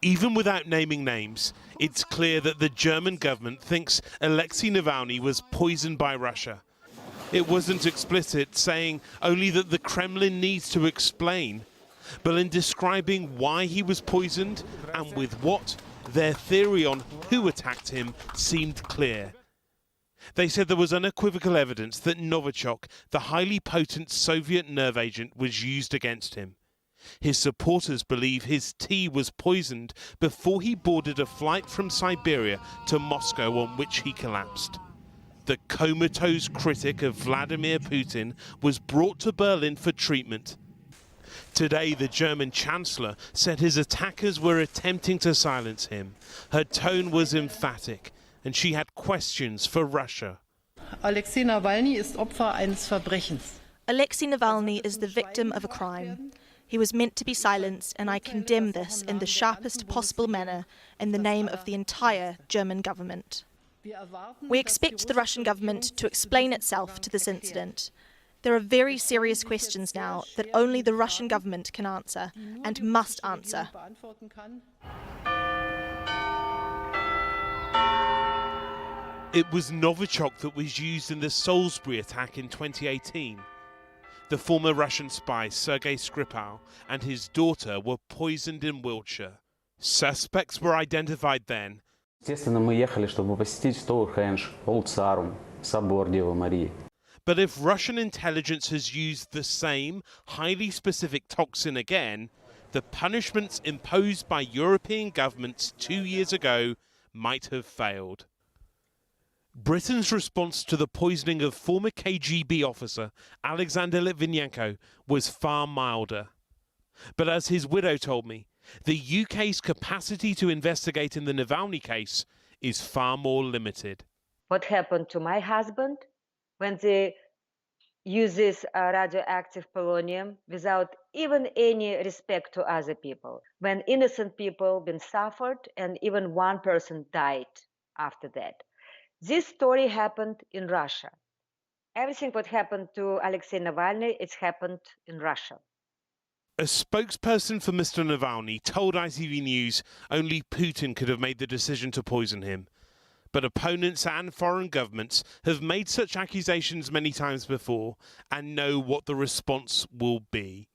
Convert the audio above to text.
Even without naming names, it's clear that the German government thinks Alexei Navalny was poisoned by Russia. It wasn't explicit, saying only that the Kremlin needs to explain. But in describing why he was poisoned and with what, their theory on who attacked him seemed clear. They said there was unequivocal evidence that Novichok, the highly potent Soviet nerve agent, was used against him. His supporters believe his tea was poisoned before he boarded a flight from Siberia to Moscow, on which he collapsed. The comatose critic of Vladimir Putin was brought to Berlin for treatment. Today, the German Chancellor said his attackers were attempting to silence him. Her tone was emphatic, and she had questions for Russia. Alexei Navalny ist Opfer eines Verbrechens. Alexei Navalny is the victim of a crime. He was meant to be silenced, and I condemn this in the sharpest possible manner in the name of the entire German government. We expect the Russian government to explain itself to this incident. There are very serious questions now that only the Russian government can answer and must answer. It was Novichok that was used in the Salisbury attack in 2018. The former Russian spy Sergei Skripal and his daughter were poisoned in Wiltshire. Suspects were identified then. Естественно, мы ехали, чтобы посетить Стоунхендж, Олд Сарум, собор Девы Марии. But if Russian intelligence has used the same highly specific toxin again, the punishments imposed by European governments 2 years ago might have failed. Britain's response to the poisoning of former KGB officer Alexander Litvinenko was far milder. But as his widow told me, the UK's capacity to investigate in the Navalny case is far more limited. What happened to my husband when they uses radioactive polonium without even any respect to other people, when innocent people been suffered and even one person died after that. This story happened in Russia. Everything what happened to Alexei Navalny, it's happened in Russia. A spokesperson for Mr. Navalny told ITV News only Putin could have made the decision to poison him. But opponents and foreign governments have made such accusations many times before and know what the response will be.